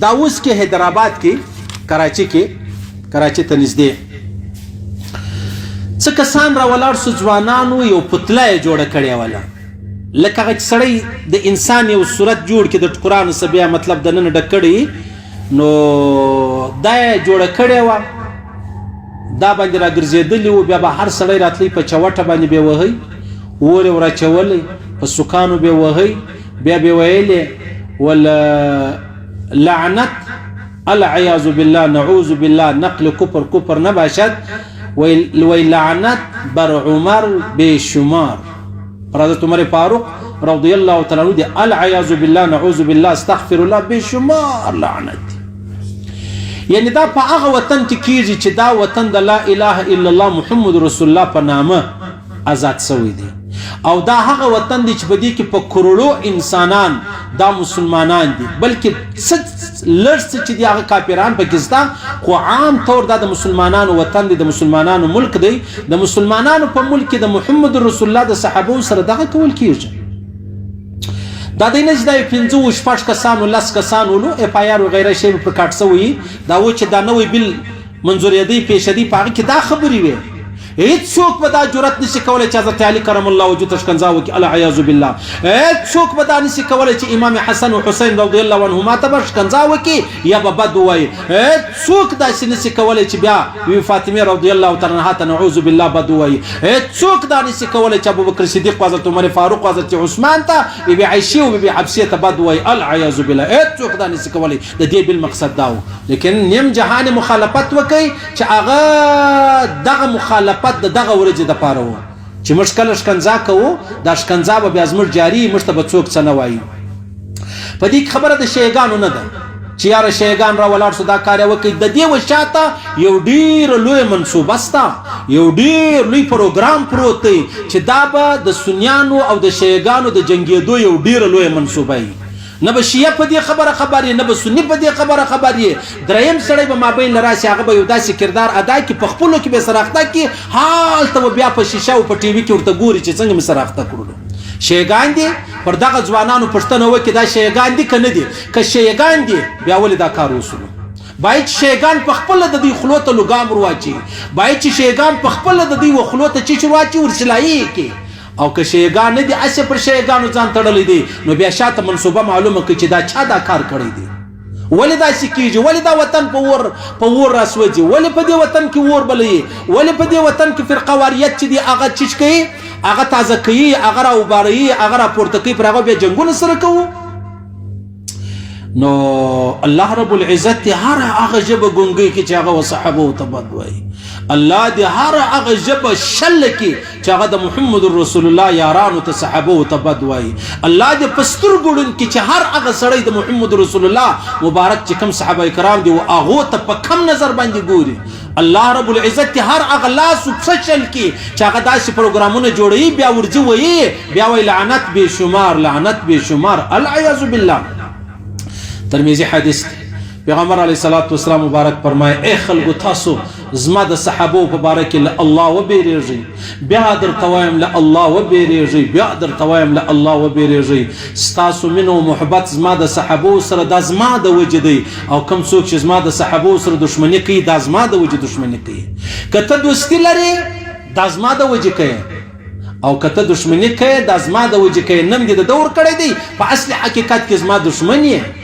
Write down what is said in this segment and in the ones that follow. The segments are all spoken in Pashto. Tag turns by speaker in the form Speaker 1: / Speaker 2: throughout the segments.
Speaker 1: دا اوس کې حیدرآباد کې کراچي ته نږدې څه کسان را ولاړ سو ځوانانو یو پتله یې جوړه کړې وله لکه هغه سړی د انسان یو صورت جوړ کړي د ټکرانو څه بیا مطلب د نن ډک کړي نو دا یې جوړه کړې وه دا باندې را ګرځېدلي وو بیا به هر سړی راتلی په چوټه باندې به وهی اور یې وراچولی په سوکانو به وهی بیا به ویلې لعنت العیاذ بالله نعوذ بالله نقل کفر نباشد وی لعنت بر عمر بشمار حضرت عمر فاروق رضی الله تعالی عنہ دی العیاذ بالله نعوذ بالله استغفر الله بشمار لعنت یعنی دا په هغه وطن کې کیږي چې دا وطن د لا اله الا الله محمد رسول الله په نامه آزاد شوی دی او دا هغه وطن دی چې په دې کې په کروڑو انسانان دا مسلمانان دي بلکې لړس چې دی هغه کافران پاکستان خو عام طور دا د مسلمانانو وطن دی د مسلمانانو ملک دی د مسلمانانو په ملک کې د محمد رسول الله د صحابو سره دغه کول کیږي دا د نه ځای 15 شپږ کسانو لس کسانو له اف آی آر او غیره شی په کاټ سوی دا و چې دا نوې بل منظورې دی پیښدي پاره کې دا خبري وي هیڅوک به دا جرأت نشي کولای چې حضرت علی کرم الله وجهه تشکنځا وکي العیاذ بالله هیڅوک به دا نشي کولای چې امام حسن او حسین رضی الله عنهما ته تشکنځا وکي یا به بد وای هیڅوک دا نشي کولای چې بیا وی فاطمه رضی الله تعالی عنها ته نعوذ بالله بد وای هیڅوک دا نشي کولای چې ابوبکر صدیق او حضرت عمر فاروق او حضرت عثمان ته بی عائشه او بی حفصه ته بد وای العیاذ بالله هیڅوک دا نشي کولای د دې بل مقصد داو لیکن نیم جهان مخالفت وکي چې هغه دغه مخالفت دغه ورځې د پاره وو چې موږ کله شکنځا کوو دا شکنځا به بیا زموږ جاری موږ ته به څوک څه نه وایي په دې خبره د شیګانو نه ده چې یاره شیګان را ولاړ سو دا کار یې وکړي د دې وشاته یو ډېر لوی منصوبه سته یو ډېر لوی پروګرام پروت دی چې دا به د سنیانو او د شیګانو د جنګېدو یو ډېر لوی منصوبه وي نه به شیعه په دې خبره نه به سنی په دې خبره دریم سړی به مابین راشي هغه به یو داسې کردار ادا کړي په خپلو کې به سراخته کړي هالته به بیا په شیشه او په ټي وي کې ورته ګوري چې څنګه مې سراخته کړلو شیګان دي پر دغه ځوانانو پښتنه وکړي دا شیګان دي که نه دي که شیګان دي بیا ولې دا کار وسولو باید شیګان په خپله د دوی خولو ته لګام ورواچي باید چې شیګان په خپله د دوی خولو ته چیچ ورواچي ورسلایي کړي او که شیګان نه دي اسې پر شیګانو ځان تړلی دی نو بیا شاته منصوبه معلومه کړي چې دا چا دا کار کړی دی ولې داسې کېږي ولې دا وطن په اور راسوځي ولې په دې وطن کې اور بلوي ولې په دې وطن کې فرقه واریت چې دی هغه چیچ کوي هغه تازه کوي هغه راوباروي هغه راپورته کوي پر هغه بیا جنګونه سره کوو نو الله رب العزت هر هغه ژبه ګونګی کې چې هغه وصحابو ته بد وایي الله دې هر هغه ژبه شل کې چې هغه د محمد رسول الله یارانو ته صحابو ته بد وایي الله دې په سترګو ړوند کې چې هر هغه سړی د محمد رسول الله مبارک چې کوم صحابه کرام دي هغو ته په کم نظر باندې ګوري الله رب العزت هر هغه لاس وبسچل کې چې هغه داسې پروګرامونه جوړوي بیا ورځي وایي بیا وایي لعنت بشمار العیاذ بالله ترمذی حدیث پیغمبر علیه الصلاۃ والسلام مبارک فرمای اے خلکو تاسو زما د صحابو په باره کې له الله وبېرېږئ بیا درته وایم له الله وبېرېږئ بیا درته وایم له الله وبېرېږئ ستاسو مینه او محبت زما د صحابو سره دا زما د وجې دی او کوم څوک چې زما د صحابو سره دښمني کوي دا زما د وجې دښمني کوي که ته دوستي لرې دا زما د وجې کوي او که ته دښمني کوي دا زما د وجې کوي نم دې د دور کړی دی په اصل حقیقت کې زما دښمن یې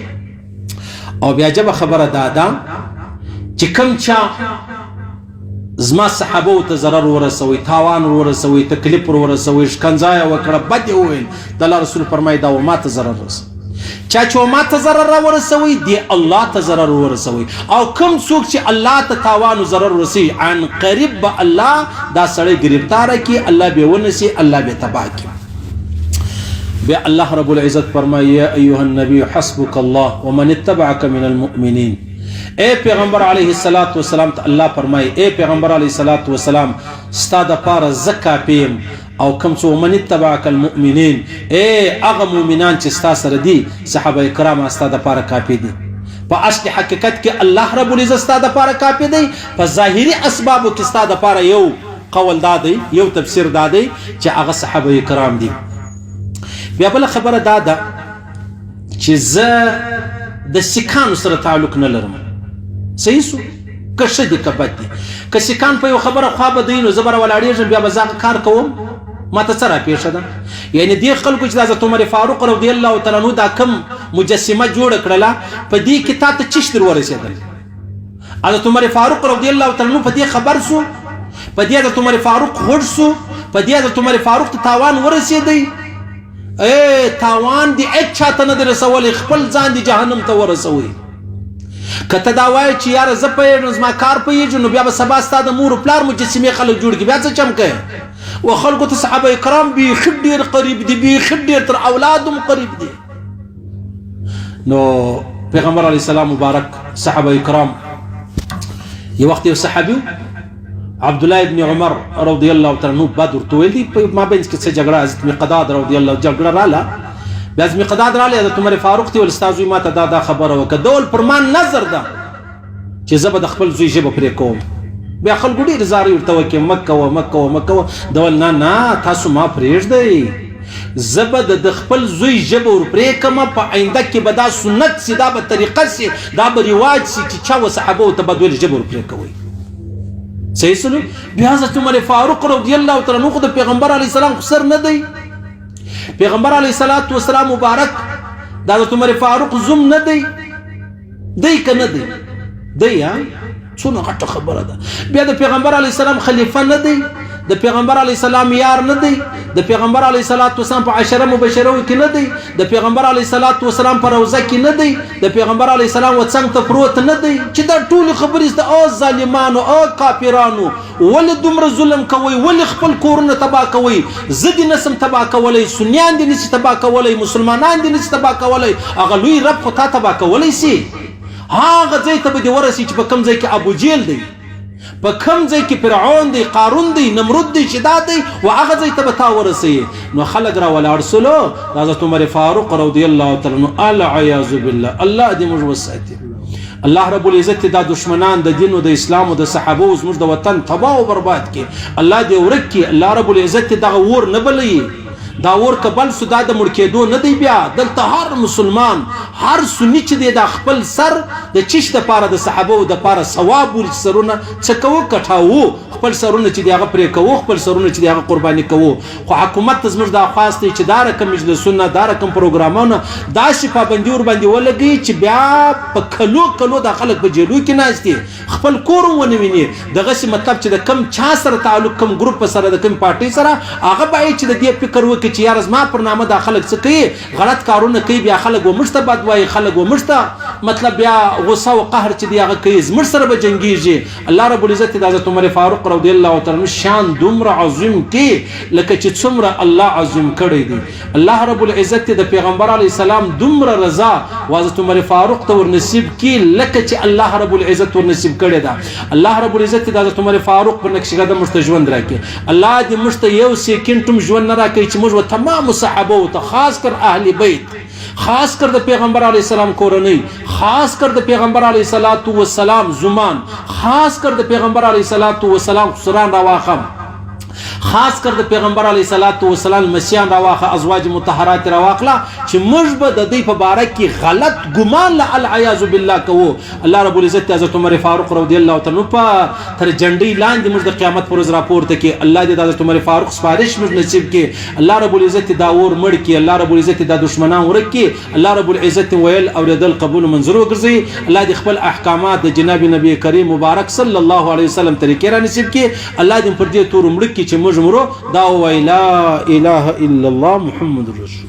Speaker 1: او بیا جبه خبره دادا چې کوم چا زما صحابو ته ضرر ورسوي تاوان ورسوي تکلیف ورسوي شکنځا وکړه بد وویل د الله رسول فرمایي دا و ما ته ضرر رسوي چا چې ما ته ضرر ورسوي دی الله ته ضرر ورسوي او کوم څوک چې الله ته تاوان او ضرر ورسوي عن قریب به الله دا سړی گرفتار کی الله به ونسي الله به تباہ کی بیا الله رب العزت فرمایي یا ایها النبی حسبک الله ومن اتبعك من المؤمنین اے پیغمبر علیه الصلاۃ والسلام ته الله فرمایي اے پیغمبر علیه الصلاۃ والسلام ستا د پاره زکا پیم او کوم څو من اتبعك المؤمنین اے هغه مؤمنان چې ستا سره دي صحابه کرام ستا د پاره کافی دي په اصل حقیقت کې الله رب العزت ستا د پاره کافی دی په ظاهري اسبابو کې ستا د پاره یو قول دادی یو تفسیر دادی چې هغه صحابه کرام دي بیا بل خبره دادا چې زه د سیکانو سره تعلق نه لرم. صحیح سو که ښه دي که بد دي. که سیکان په یو خبره خوا به دوی نو زه به راولاړېږم بیا به زه کار کوم ما ته څه راپېښه ده. یعنې دې خلکو چې د حضرت عمر فاروق رضی الله تعالی عنه دا کم مجسمه جوړه کړله په دې کې تا ته چش در ورسېدل. حضرت عمر فاروق رضی الله تعالی عنه په دې خبر سو، په دې حضرت عمر فاروق خوږ سو، په دې حضرت عمر فاروق ته تاوان ورسېدی. تاوان دې هېڅ چاته نه دی رسولی، خپل ځان دې جهنم ته ورسوئ. که ته دا وایې چې یاره زه پوهېږم زما کار پوهېږي نو بیا به سبا ستا د مور و پلار مجسمې خلک جوړ کړي، بیا څه چم کوې؟ و خلکو ته صحابه کرام بیخي ډېر قریب دي، بیخي ډېر تر اولاد هم قریب دي. نو پیغمبر علیه السلام مبارک صحابه کرام یو وخت یو صحابي عبدالله ابن عمر رضی الله تعالی عنه بد ورته ویل دي په مابینځ کې څه جګړه حضرت مقداد رضی الله جګړه راله، بیا حضرت مقداد رالی حضرت عمر فاروق ته ویل ستا زوی ما ته دا خبره وکړه، ډول پر ما نظر ده چې زه به د خپل زوی ژبه پرې کوم. بیا خلکو ډېر زارۍ ورته وکړې مه کوه مه کوه مه کوه. ده ویل نه تاسو ما پرېږدئ، زه به د خپل زوی ژبه ور پرې کړم، په آینده کې به دا سنت سي، دا به طریقه سي، دا به رواج سي چې چا و صحابو ته به ژبه ور پرې کوئ. صحیح سلو. بیا حضرت عمر فاروق رضی الله تعالی عنه خو د پیغمبر علیه السلام خو سر نه دی. پیغمبر علیه الصلاة والسلام مبارک د حضرت عمر فاروق زوم نه دی، دی که نه دی؟ دی. څونه غټه خبره ده. بیا د پیغمبر علیه السلام خلیفه نه دی، د پیغمبر علیه السلام یار نه دی، د پیغمبر علیه الصلاة والسلام په عشره مبشره کې نه دی، د پیغمبر علیه الصلاة والسلام په روضه کې نه دی، د پیغمبر علیه السلام و څنګ ته پروت نه دی. چې دا ټولې خبرې د او ظالمانو او کافرانو ولې دومره ظلم کوئ، ولې خپل کورونه تباه کوئ؟ زه دې نسم تباه کولی، سنیان دې نسي تباه کولی، مسلمانان دې نسي تباه کولی، هغه لوی رب خو تا تباه کولی سي. هغه ځای ته به دې ورسي چې په کوم ځای کې ابوجهل دی، په کوم ځای کې فرعون دی، قارون دی، نمرود دی، شداد دی، و هغه ځای ته به تا ورسوي. نو خلک را ولاړ سلو د حضرت عمر فاروق رضی الله تعالی عنه العیاذ بالله. الله دې موږ وساتي. الله رب العزت دا دشمنان د دین او د اسلام او د صحابه زموږ د وطن تباہ او برباد کړي، الله دې ورک کړي. الله رب العزت دغه اور نه بلوي، دا اور کبل سو دا د مړ کېدو نه دی. بیا دلته هر مسلمان هر سني چې دی دا خپل سر د چش دپاره د صحابو دپاره ثواب وري، سرونه څه کوو کټاوو، خپل سرونه چې دی هغه پرې کوو، خپل سرونه چې دی هغه قرباني کوو. خو حکومت ته زموږ دا خواست دی چې دا رقم مجلسونه، دا رقم پروګرامونه داسې پابندي ورباندې ولګوي چې بیا په کلو کلو دا خلک په جیلو کې ناست دي، خپل کور هم ونه ویني. دغسې مطلب چې د کم چا سره تعلق، کم ګروپ سره، د کم پارټۍ سره، هغه باید چې د دې فکر وکړي چې یاره زما پر نامه دا خلک څه کوي، غلط کارونه کوي، بیا خلک و موږ ته بد وایي، خلک و موږ ته مطلب بیا غصه او قهر چې دی هغه کوي، زموږ سره به جنګېږي. الله رب العزت د حضرت عمر فاروق رضی الله تعالی عنه شان دومره عظیم کې لکه چې څومره الله عظیم کړی دی. الله رب العزت د پیغمبر علیه السلام دومره رضا و حضرت عمر فاروق ته ورنصیب کړي لکه چې الله رب العزت ورنصیب کړی ده. الله رب العزت د حضرت عمر فاروق په نقش قدم موږ ته ژوند راکړي. الله دې موږ ته یو سیکنډ هم ژوند نه راکړي چې موږ تمام صحابه ته، خاص کر اهل بیت، خاص کر د پیغمبر علیه السلام کورنۍ، خاص کر د پیغمبر علیه الصلاة والسلام زمان، خاص کر د پیغمبر علیه الصلاة والسلام خسران راواخم، خاص کر د پیغمبر علیه الصلاة والسلام مسیحان راواخه، ازواج مطهرات راواخله چې موږ به د دوی په باره کې غلط ګمان له العیاذ بالله کوو. الله رب العزت حضرت عمر فاروق رضی الله تعالی عنه په تر جنډۍ لاندې موږ د قیامت پر ورځ راپورته کړي. الله دې د حضرت عمر فاروق سپارش موږ نصیب کړي. الله رب العزت دا اور مړ کړي. الله رب العزت دا دشمنان ورک کړي. الله رب العزت ویل اوریدل قبول منظور وګرځي. الله دې خپل احکامات د جناب نبی کریم مبارک صلی الله علیه وسلم طریقې را نصیب کړي. الله دې پر دې تور مړ کړي چې موږ مرو دا ویلا اله الا الله محمد رسول